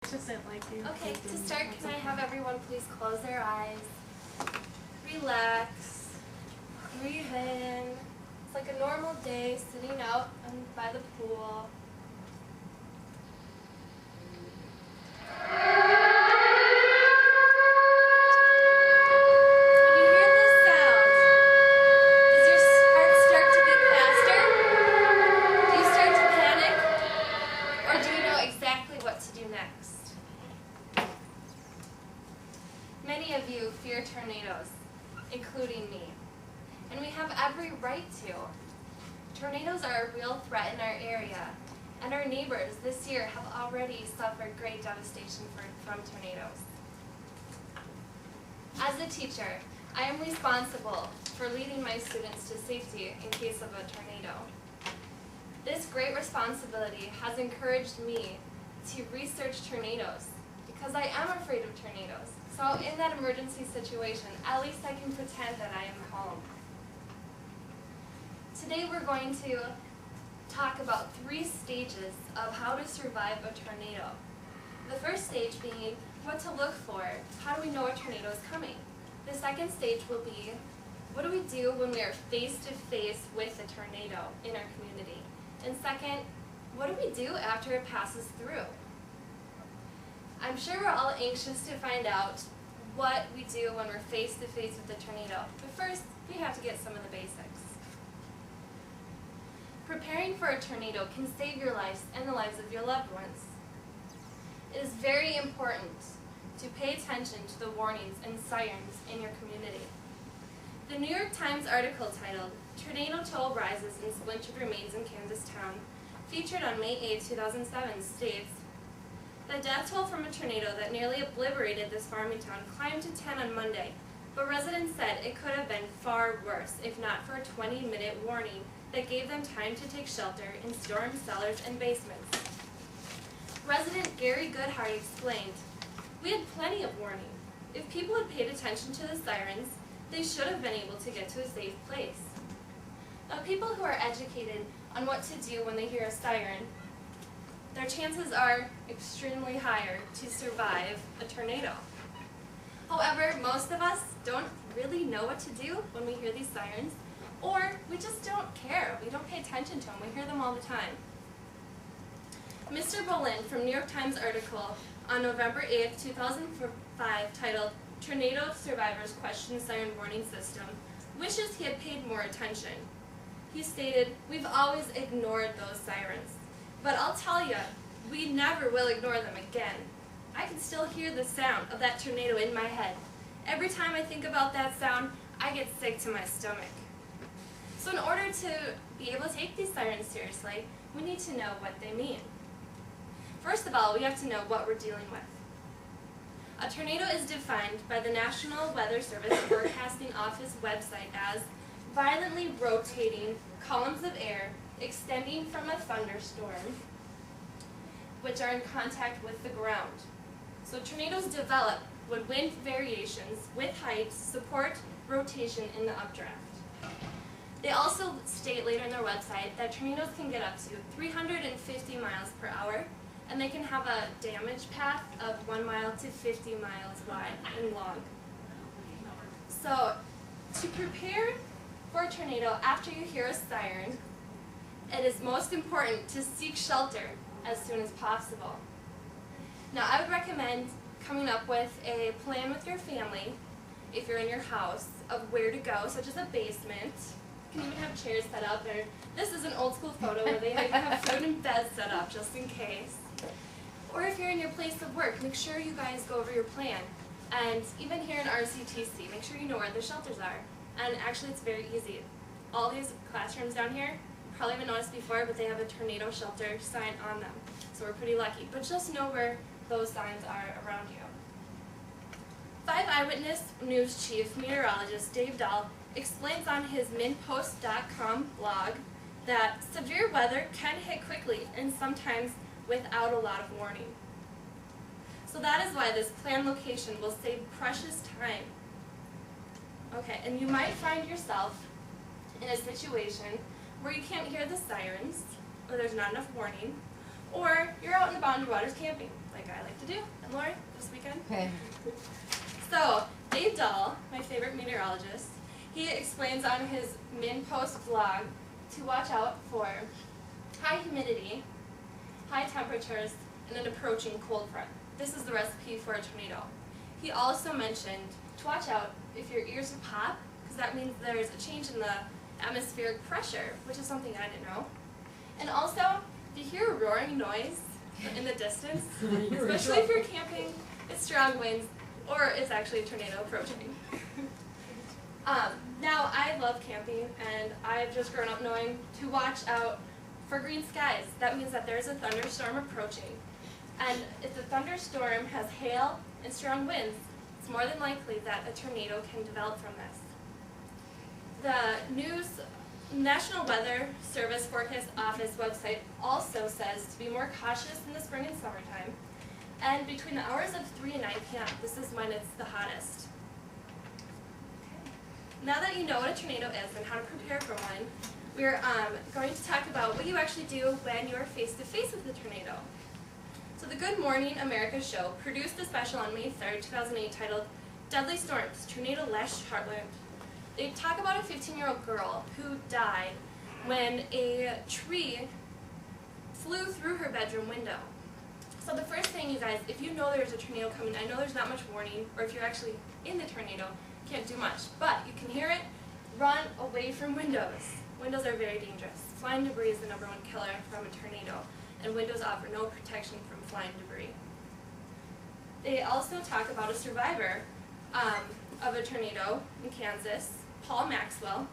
Doesn't like you. Okay, to start, can I have everyone please close their eyes, relax, breathe in. It's like a normal day sitting out by the pool. When you hear this sound, does your heart start to beat faster? Do you start to panic? Or do you know exactly what to do next? Many of you fear tornadoes, including me. And we have every right to. Tornadoes are a real threat in our area, and our neighbors this year have already suffered great devastation from tornadoes. As a teacher, I am responsible for leading my students to safety in case of a tornado. This great responsibility has encouraged me to research tornadoes because I am afraid of tornadoes. So in that emergency situation, at least I can pretend that I am home. Today we're going to talk about 3 stages of how to survive a tornado. The first stage being what to look for. How do we know a tornado is coming? The second stage will be what do we do when we are face to face with a tornado in our community? And second, what do we do after it passes through? I'm sure we're all anxious to find out what we do when we're face to face with a tornado. But first, we have to get some of the basics. Preparing for a tornado can save your lives and the lives of your loved ones. It is very important to pay attention to the warnings and sirens in your community. The New York Times article titled, "Tornado Toll Rises in Splintered Remains in Kansas Town," featured on May 8, 2007, states, "The death toll from a tornado that nearly obliterated this farming town climbed to 10 on Monday, but residents said it could have been far worse if not for a 20-minute warning that gave them time to take shelter in storm cellars and basements." Resident Gary Goodhart explained, "We had plenty of warning. If people had paid attention to the sirens, they should have been able to get to a safe place." Now, people who are educated on what to do when they hear a siren, their chances are extremely higher to survive a tornado. However, most of us don't really know what to do when we hear these sirens, or we just don't care. We don't pay attention to them. We hear them all the time. Mr. Bolin from New York Times article on November 8, 2005 titled, "Tornado Survivors Question Siren Warning System," wishes he had paid more attention. He stated, "We've always ignored those sirens. But I'll tell you, we never will ignore them again. I can still hear the sound of that tornado in my head. Every time I think about that sound, I get sick to my stomach." So in order to be able to take these sirens seriously, we need to know what they mean. First of all, we have to know what we're dealing with. A tornado is defined by the National Weather Service Forecasting Office website as violently rotating columns of air extending from a thunderstorm, which are in contact with the ground. So tornadoes develop when wind variations with height support rotation in the updraft. They also state later in their website that tornadoes can get up to 350 miles per hour, and they can have a damage path of 1 mile to 50 miles wide and long. So to prepare for a tornado after you hear a siren, it is most important to seek shelter as soon as possible. Now, I would recommend coming up with a plan with your family, if you're in your house, of where to go, such as a basement. You can even have chairs set up, or this is an old school photo where they have food and beds set up just in case. Or if you're in your place of work, make sure you guys go over your plan. And even here in RCTC, make sure you know where the shelters are. And actually, it's very easy. All these classrooms down here, you probably haven't noticed before, but they have a tornado shelter sign on them. So we're pretty lucky. But just know where those signs are around you. 5 Eyewitness News Chief Meteorologist Dave Dahl explains on his minpost.com blog that severe weather can hit quickly and sometimes without a lot of warning. So that is why this planned location will save precious time. Okay, and you might find yourself in a situation where you can't hear the sirens, or there's not enough warning, Or you're out in the Boundary Waters camping, like I like to do, and Lori, this weekend. Okay. So, Dave Dahl, my favorite meteorologist, he explains on his MinPost blog to watch out for high humidity, high temperatures, and an approaching cold front. This is the recipe for a tornado. He also mentioned to watch out if your ears will pop, because that means there's a change in the atmospheric pressure, which is something I didn't know. And also, if you hear a roaring noise in the distance, especially if you're camping, it's strong winds, or it's actually a tornado approaching. Now, I love camping, and I've just grown up knowing to watch out for green skies. That means that there's a thunderstorm approaching. And if the thunderstorm has hail and strong winds, it's more than likely that a tornado can develop from this. The National Weather Service Forecast Office website also says to be more cautious in the spring and summertime. And between the hours of 3 and 9 p.m., this is when it's the hottest. Now that you know what a tornado is and how to prepare for one, we're going to talk about what you actually do when you're face-to-face with a tornado. So the Good Morning America show produced a special on May 3rd, 2008 titled Deadly Storms, Tornado Lashed Heartland. They talk about a 15-year-old girl who died when a tree flew through her bedroom window. So the first thing, you guys, if you know there's a tornado coming, I know there's not much warning, or if you're actually in the tornado, you can't do much, but you can hear it, run away from windows. Windows are very dangerous. Flying debris is the #1 killer from a tornado, and windows offer no protection from flying debris. They also talk about a survivor of a tornado in Kansas, Paul Maxwell,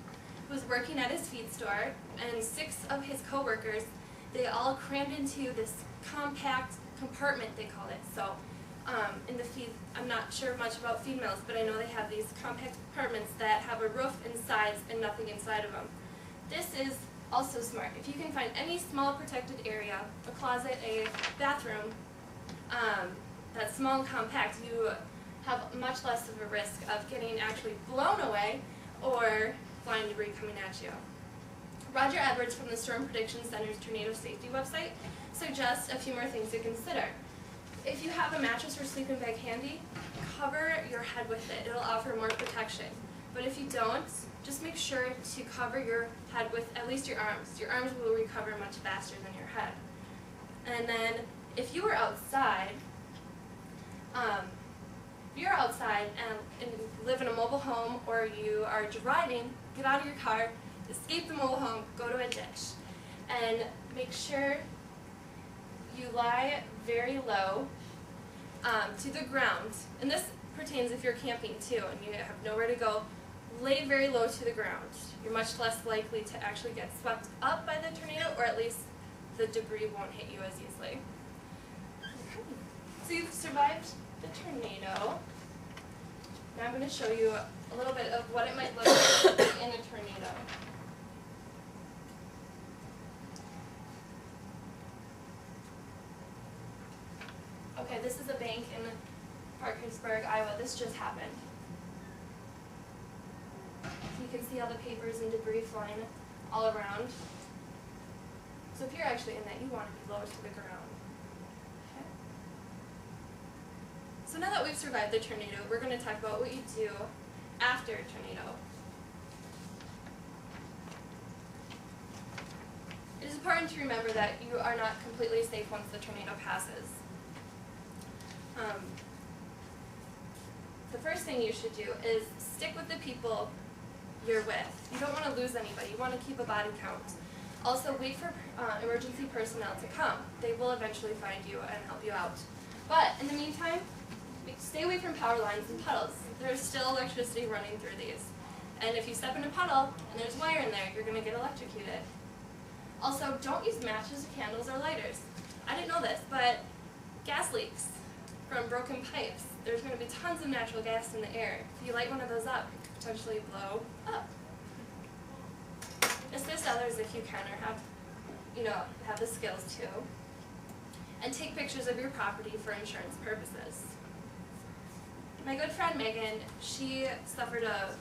who was working at his feed store, and 6 of his co-workers, they all crammed into this compact compartment, they called it. So in the feed, I'm not sure much about feed mills, but I know they have these compact compartments that have a roof and sides and nothing inside of them. This is also smart. If you can find any small protected area, a closet, a bathroom, that's small and compact, you have much less of a risk of getting actually blown away or flying debris coming at you. Roger Edwards from the Storm Prediction Center's Tornado Safety website suggests a few more things to consider. If you have a mattress or sleeping bag handy, cover your head with it. It'll offer more protection. But if you don't, just make sure to cover your head with at least your arms. Your arms will recover much faster than your head. And then if you are outside, and live in a mobile home, or you are driving, get out of your car, escape the mobile home, go to a ditch, and make sure you lie very low to the ground. And this pertains if you're camping too and you have nowhere to go. Lay very low to the ground. You're much less likely to actually get swept up by the tornado, or at least the debris won't hit you as easily. So you've survived the tornado. Now I'm going to show you a little bit of what it might look like in a tornado. Okay, this is a bank in Parkersburg, Iowa. This just happened. You can see all the papers and debris flying all around. So if you're actually in that, you want to be low to the ground. Okay. So now that we've survived the tornado, we're going to talk about what you do after a tornado. It is important to remember that you are not completely safe once the tornado passes. The first thing you should do is stick with the people you're with. You don't want to lose anybody. You want to keep a body count. Also, wait for emergency personnel to come. They will eventually find you and help you out. But in the meantime, stay away from power lines and puddles. There's still electricity running through these. And if you step in a puddle and there's wire in there, you're going to get electrocuted. Also, don't use matches, candles, or lighters. I didn't know this, but gas leaks from broken pipes. There's going to be tons of natural gas in the air. If you light one of those up, it could potentially blow up. Assist others if you can, or have the skills too. And take pictures of your property for insurance purposes. My good friend Megan, she suffered a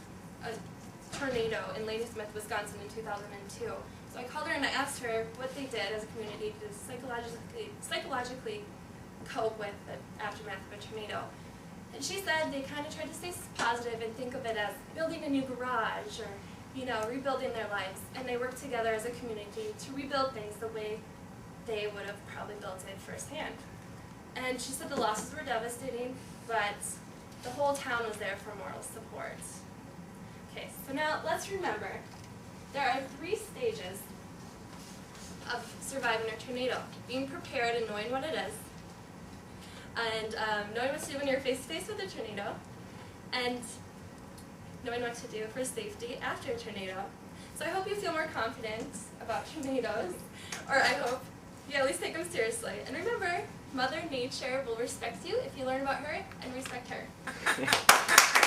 tornado in Ladysmith, Wisconsin in 2002. So I called her and I asked her what they did as a community to psychologically cope with the aftermath of a tornado. And she said they kind of tried to stay positive and think of it as building a new garage or, you know, rebuilding their lives. And they worked together as a community to rebuild things the way they would have probably built it firsthand. And she said the losses were devastating, but the whole town was there for moral support. Okay, so now let's remember, there are 3 stages of surviving a tornado. Being prepared and knowing what it is, and knowing what to do when you're face to face with a tornado, and knowing what to do for safety after a tornado. So I hope you feel more confident about tornadoes, or I hope you at least take them seriously. And remember, Mother Nature will respect you if you learn about her and respect her.